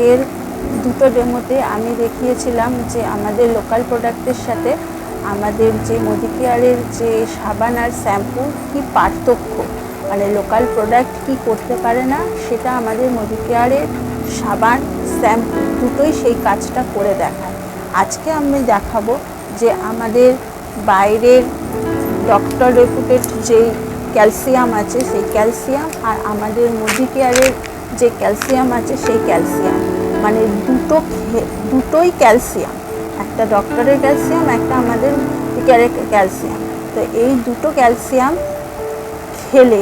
আগের দুটো ডেমোতে আমি দেখিয়েছিলাম যে আমাদের লোকাল প্রোডাক্টের সাথে আমাদের যে মোদিকেয়ারের যে সাবান আর শ্যাম্পু কি পার্থক্য, মানে লোকাল প্রোডাক্ট কি করতে পারে না সেটা আমাদের মোদিকেয়ারের সাবান শ্যাম্পু দুটোই সেই কাজটা করে দেখায়। আজকে আমি দেখাবো যে আমাদের বাইরের ডক্টর রেপুটেড যেই ক্যালসিয়াম আছে সেই ক্যালসিয়াম আর আমাদের মোদিকেয়ারের যে ক্যালসিয়াম আছে সেই ক্যালসিয়াম, মানে দুটোই ক্যালসিয়াম, একটা ডক্টরের ক্যালসিয়াম, একটা আমাদের মোদিকেয়ারের ক্যালসিয়াম। তো এই দুটো ক্যালসিয়াম খেলে,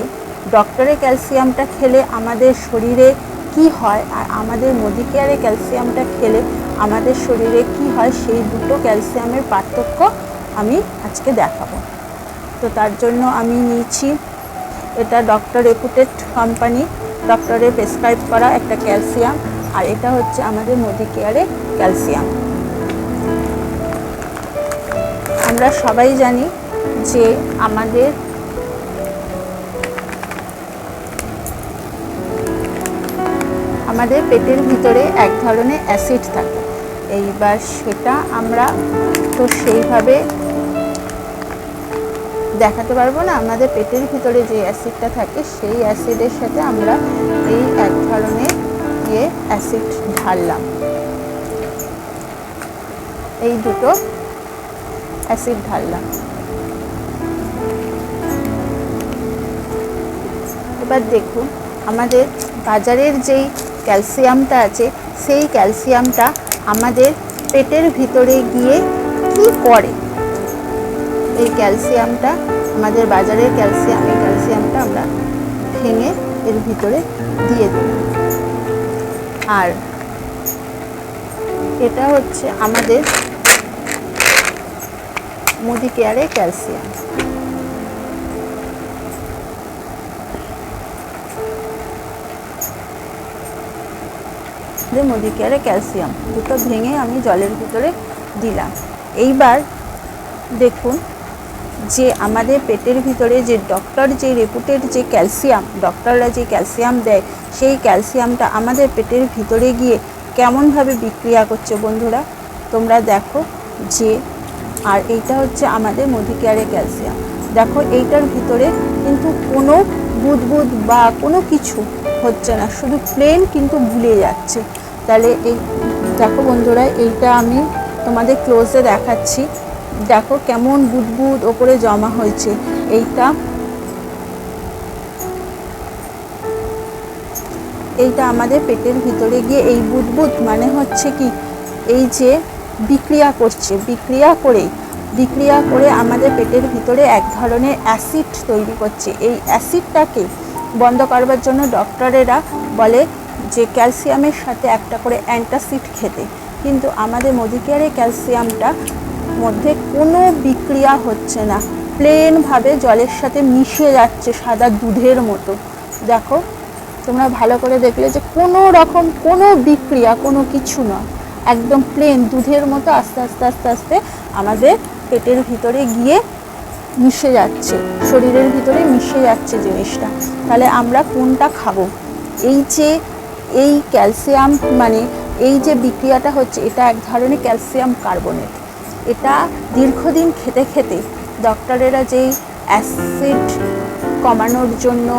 ডক্টরের ক্যালসিয়ামটা খেলে আমাদের শরীরে কি হয় আর আমাদের মোদিকেয়ারের ক্যালসিয়ামটা খেলে আমাদের শরীরে কি হয়, সেই দুটো ক্যালসিয়ামের পার্থক্য আমি আজকে দেখাবো। তো তার জন্য আমি নিয়েছি এটা ডক্টর রেপুটেড কোম্পানি, ডক্টরের প্রেসক্রাইব করা একটা ক্যালসিয়াম, আর এটা হচ্ছে আমাদের মোদিকেয়ারের ক্যালসিয়াম। আমরা সবাই জানি যে আমাদের পেটের ভিতরে এক ধরনের অ্যাসিড থাকে। এইবার সেটা আমরা তো সেইভাবে দেখাতে পারবো না, আমাদের পেটের ভিতরে যে অ্যাসিডটা থাকে সেই অ্যাসিডের সাথে আমরা এই এক ধরনের অ্যাসিড ঢাললাম, এই দুটো অ্যাসিড ঢাললাম। এবার দেখুন আমাদের বাজারের যেই ক্যালসিয়ামটা আছে সেই ক্যালসিয়ামটা আমাদের পেটের ভিতরে গিয়ে কি করে। এই ক্যালসিয়ামটা আমাদের বাজারের ক্যালসিয়াম, এই ক্যালসিয়ামটা আমরা ভেঙে এর ভিতরে দিয়ে দিই। আর এটা হচ্ছে আমাদের মোদিকেয়ারের ক্যালসিয়াম। মোদিকেয়ারের ক্যালসিয়াম দুটো ভেঙে আমি জলের ভিতরে দিলাম। এইবার দেখুন যে আমাদের পেটের ভিতরে যে ডক্টর যে রেপুটেড যে ক্যালসিয়াম, ডক্টররা যে ক্যালসিয়াম দেয় সেই ক্যালসিয়ামটা আমাদের পেটের ভিতরে গিয়ে কেমনভাবে বিক্রিয়া করছে বন্ধুরা তোমরা দেখো। যে আর এইটা হচ্ছে আমাদের মোদিকেয়ারের ক্যালসিয়াম। দেখো এইটার ভিতরে কিন্তু কোনো বুদবুদ বা কোনো কিছু হচ্ছে না, শুধু প্লেন কিন্তু ভুলে যাচ্ছে। তাহলে এই দেখো বন্ধুরা, এইটা আমি তোমাদের ক্লোজে দেখাচ্ছি, দেখো কেমন বুদবুদ ওপরে জমা হয়েছে। এইটা আমাদের পেটের ভিতরে গিয়ে এই বুদবুদ মানে হচ্ছে কি, এই যে বিক্রিয়া করছে, বিক্রিয়া করে আমাদের পেটের ভিতরে এক ধরনের অ্যাসিড তৈরি করছে। এই অ্যাসিডটাকে বন্ধ করবার জন্য ডক্টরেরা বলে যে ক্যালসিয়ামের সাথে একটা করে অ্যান্টাসিড খেতে, কিন্তু আমাদের মোদিকেয়ারের ক্যালসিয়ামটা মধ্যে কোনো বিক্রিয়া হচ্ছে না, প্লেনভাবে জলের সাথে মিশে যাচ্ছে সাদা দুধের মতো। দেখো তোমরা ভালো করে দেখলে যে কোনো রকম কোনো বিক্রিয়া কোনো কিছু নয়, একদম প্লেন দুধের মতো আস্তে আস্তে আস্তে আস্তে আমাদের পেটের ভিতরে গিয়ে মিশে যাচ্ছে, শরীরের ভিতরে মিশে যাচ্ছে জিনিসটা। তাহলে আমরা কোনটা খাবো? এই ক্যালসিয়াম মানে এই যে বিক্রিয়াটা হচ্ছে এটা এক ধরনের ক্যালসিয়াম কার্বনেট। এটা দীর্ঘদিন খেতে খেতে ডক্টরেরা যেই অ্যাসিড কমানোর জন্য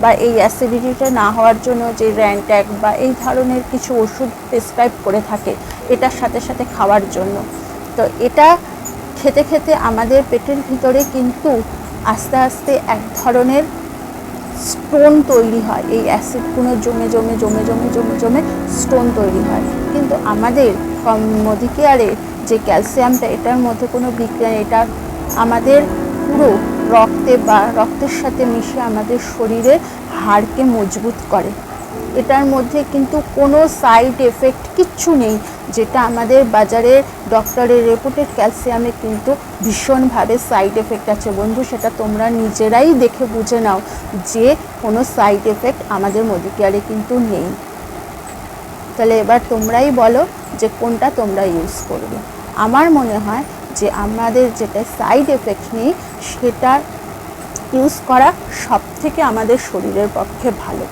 বা এই অ্যাসিডিটিটা না হওয়ার জন্য যে র্যানট্যাক বা এই ধরনের কিছু ওষুধ প্রেসক্রাইব করে থাকে এটার সাথে সাথে খাওয়ার জন্য। তো এটা খেতে খেতে আমাদের পেটের ভিতরে কিন্তু আস্তে আস্তে এক ধরনের স্টোন তৈরি হয়, এই অ্যাসিডগুলো জমে জমে জমে জমে জমে জমে স্টোন তৈরি হয়। কিন্তু আমাদের মোদিকেয়ারের যে ক্যালসিয়ামটা এটার মধ্যে কোনো বিক্রিয়া, এটা আমাদের পুরো রক্তে বা রক্তের সাথে মিশে আমাদের শরীরের হাড়কে মজবুত করে। এটার মধ্যে কিন্তু কোনো সাইড এফেক্ট কিচ্ছু নেই, যেটা আমাদের বাজারের ডক্টরের রেপুটেড ক্যালসিয়ামে কিন্তু ভীষণভাবে সাইড এফেক্ট আছে বন্ধু, সেটা তোমরা নিজেরাই দেখে বুঝে নাও যে কোনো সাইড এফেক্ট আমাদের মোদিকেয়ারে কিন্তু নেই। তাহলে এবার তোমরাই বলো যে কোনটা তোমরা ইউজ করবে। আমার মনে হয় যে আমাদের যেটা সাইড এফেক্ট নেই সেটা ইউজ করা সব থেকে আমাদের শরীরের পক্ষে ভালো।